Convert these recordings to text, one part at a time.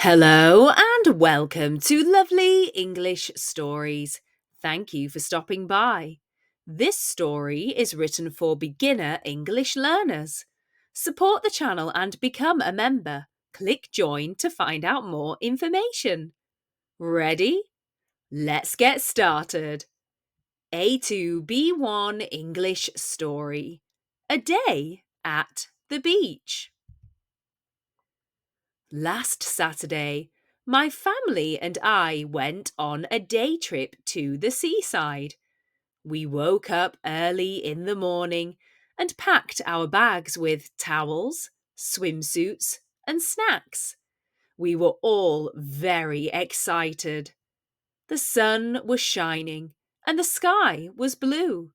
Hello and welcome to Lovely English Stories. Thank you for stopping by. This story is written for beginner English learners. Support the channel and become a member. Click join to find out more information. Ready? Let's get started. A2B1 English Story. A day at the beach. Last Saturday, my family and I went on a day trip to the seaside. We woke up early in the morning and packed our bags with towels, swimsuits, and snacks. We were all very excited. The sun was shining and the sky was blue.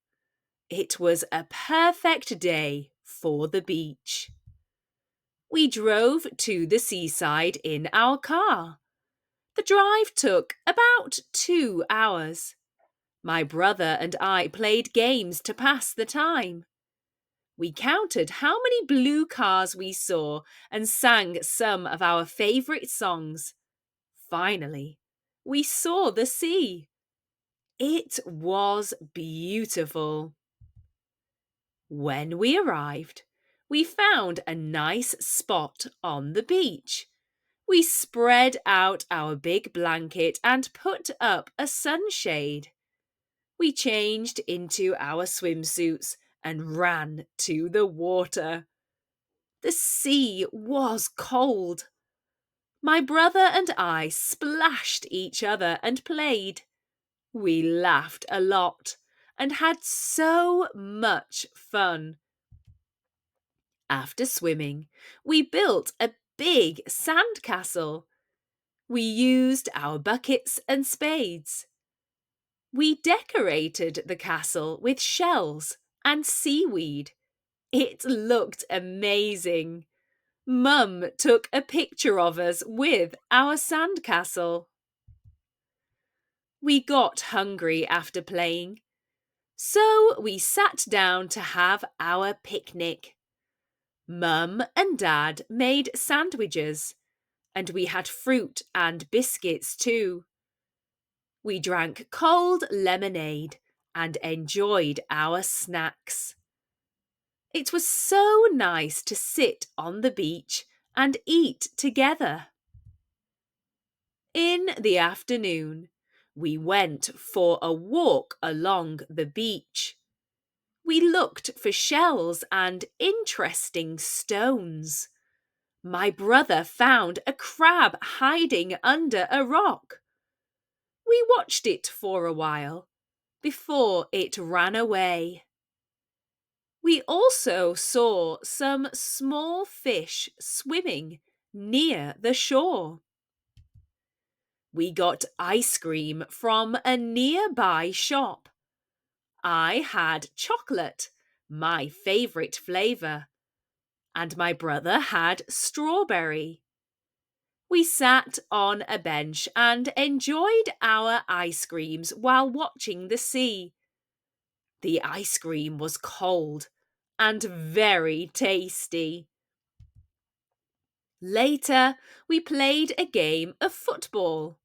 It was a perfect day for the beach. We drove to the seaside in our car. The drive took about 2 hours. My brother and I played games to pass the time. We counted how many blue cars we saw and sang some of our favourite songs. Finally, we saw the sea. It was beautiful. When we arrived, we found a nice spot on the beach. We spread out our big blanket and put up a sunshade. We changed into our swimsuits and ran to the water. The sea was cold. My brother and I splashed each other and played. We laughed a lot and had so much fun. After swimming, we built a big sandcastle. We used our buckets and spades. We decorated the castle with shells and seaweed. It looked amazing. Mum took a picture of us with our sandcastle. We got hungry after playing, so we sat down to have our picnic. Mum and Dad made sandwiches, and we had fruit and biscuits too. We drank cold lemonade and enjoyed our snacks. It was so nice to sit on the beach and eat together. In the afternoon, we went for a walk along the beach. We looked for shells and interesting stones. My brother found a crab hiding under a rock. We watched it for a while before it ran away. We also saw some small fish swimming near the shore. We got ice cream from a nearby shop. I had chocolate, my favourite flavour, and my brother had strawberry. We sat on a bench and enjoyed our ice creams while watching the sea. The ice cream was cold and very tasty. Later, we played a game of football.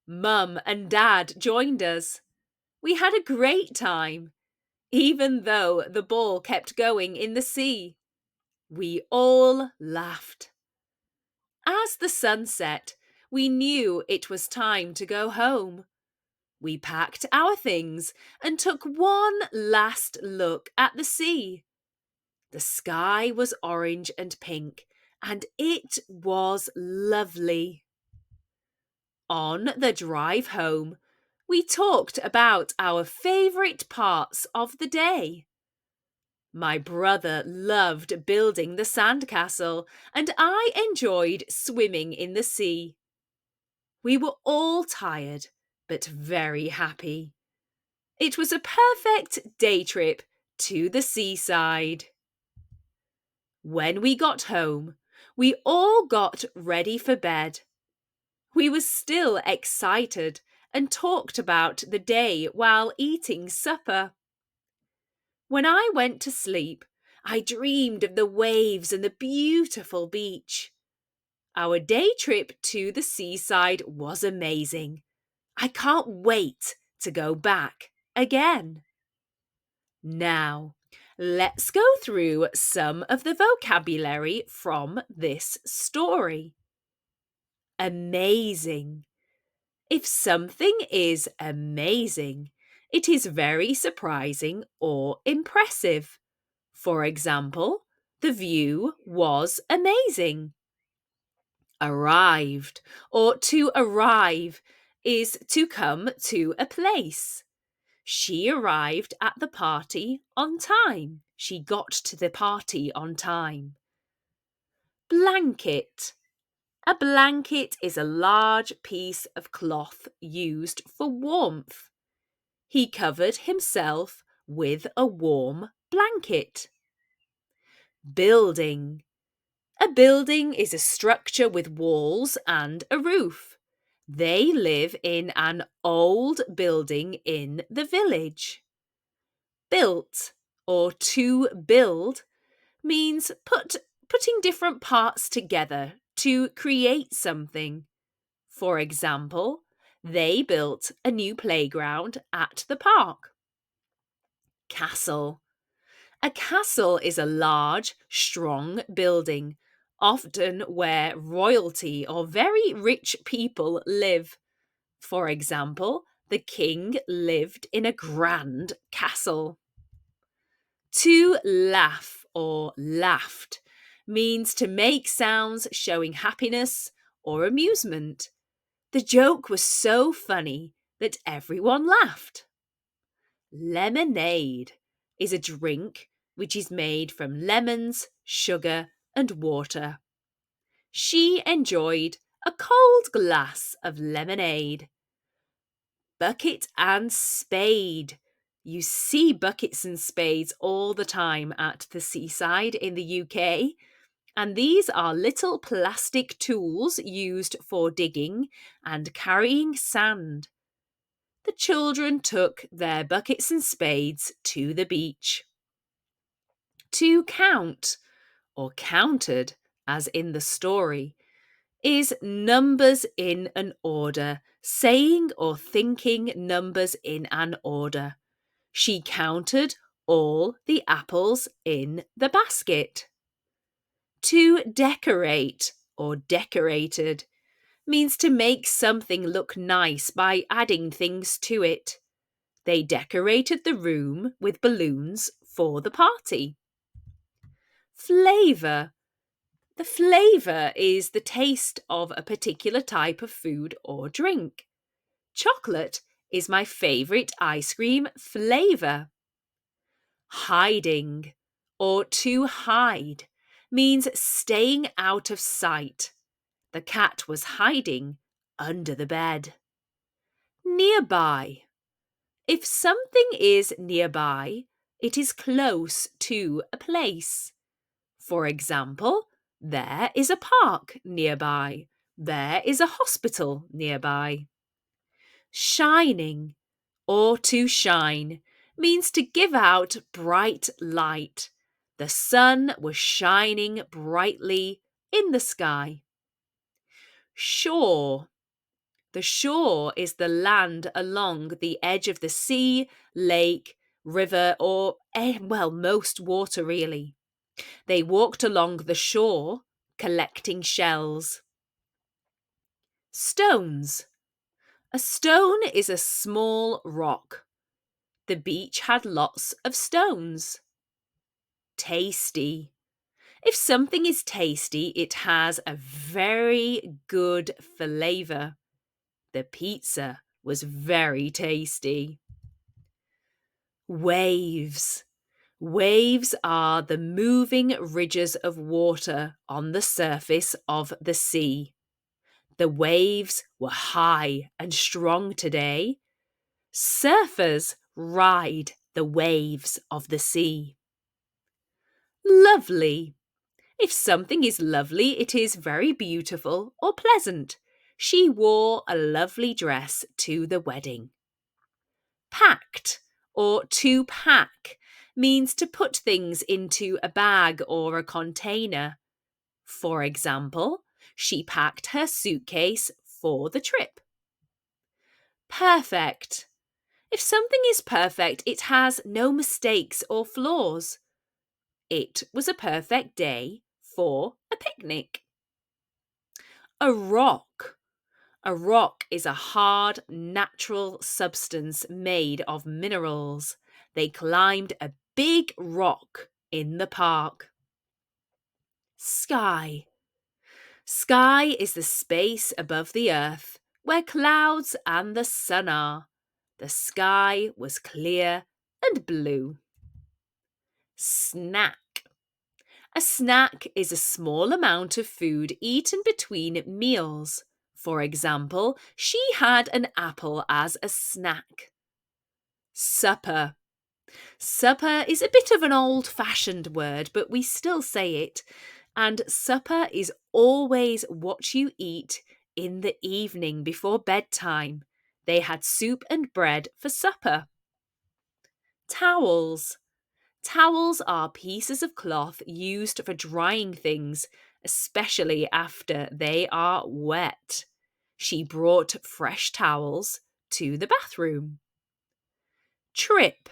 Mum and Dad joined us. We had a great time, even though the ball kept going in the sea. We all laughed. As the sun set, we knew it was time to go home. We packed our things and took one last look at the sea. The sky was orange and pink, and it was lovely. On the drive home, we talked about our favourite parts of the day. My brother loved building the sandcastle, and I enjoyed swimming in the sea. We were all tired, but very happy. It was a perfect day trip to the seaside. When we got home, we all got ready for bed. We were still excited and talked about the day while eating supper. When I went to sleep, I dreamed of the waves and the beautiful beach. Our day trip to the seaside was amazing. I can't wait to go back again. Now, let's go through some of the vocabulary from this story. Amazing. If something is amazing, it is very surprising or impressive. For example, the view was amazing. Arrived or to arrive is to come to a place. She arrived at the party on time. She got to the party on time. Blanket. A blanket is a large piece of cloth used for warmth. He covered himself with a warm blanket. Building. A building is a structure with walls and a roof. They live in an old building in the village. Built or to build means putting different parts together to create something. For example, they built a new playground at the park. Castle. A castle is a large, strong building, often where royalty or very rich people live. For example, the king lived in a grand castle. To laugh or laughed means to make sounds showing happiness or amusement. The joke was so funny that everyone laughed. Lemonade is a drink which is made from lemons, sugar, and water. She enjoyed a cold glass of lemonade. Bucket and spade. You see buckets and spades all the time at the seaside in the UK. And these are little plastic tools used for digging and carrying sand. The children took their buckets and spades to the beach. To count, or counted, as in the story, is numbers in an order, saying or thinking numbers in an order. She counted all the apples in the basket. To decorate, or decorated, means to make something look nice by adding things to it. They decorated the room with balloons for the party. Flavour. The flavour is the taste of a particular type of food or drink. Chocolate is my favourite ice cream flavour. Hiding, or to hide, means staying out of sight. The cat was hiding under the bed. Nearby. If something is nearby, it is close to a place. For example, there is a park nearby. There is a hospital nearby. Shining, or to shine, means to give out bright light. The sun was shining brightly in the sky. Shore. The shore is the land along the edge of the sea, lake, river, or, most water really. They walked along the shore, collecting shells. Stones. A stone is a small rock. The beach had lots of stones. Tasty. If something is tasty, it has a very good flavour. The pizza was very tasty. Waves. Waves are the moving ridges of water on the surface of the sea. The waves were high and strong today. Surfers ride the waves of the sea. Lovely. If something is lovely, it is very beautiful or pleasant. She wore a lovely dress to the wedding. Packed, or to pack, means to put things into a bag or a container. For example, She packed her suitcase for the trip. Perfect. If something is perfect, it has no mistakes or flaws. It was a perfect day for a picnic. A rock. A rock is a hard, natural substance made of minerals. They climbed a big rock in the park. Sky. Sky is the space above the earth where clouds and the sun are. The sky was clear and blue. Snack. A snack is a small amount of food eaten between meals. For example, she had an apple as a snack. Supper. Supper is a bit of an old-fashioned word, but we still say it. And supper is always what you eat in the evening before bedtime. They had soup and bread for supper. Towels. Towels are pieces of cloth used for drying things, especially after they are wet. She brought fresh towels to the bathroom. Trip.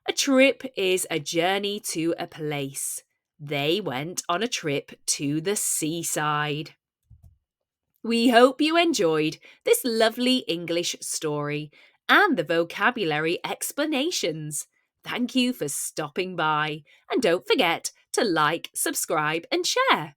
A trip is a journey to a place. They went on a trip to the seaside. We hope you enjoyed this lovely English story and the vocabulary explanations. Thank you for stopping by, and don't forget to like, subscribe and share.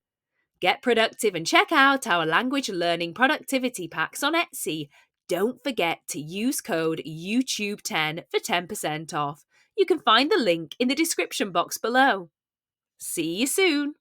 Get productive and check out our language learning productivity packs on Etsy. Don't forget to use code YouTube10 for 10% off. You can find the link in the description box below. See you soon!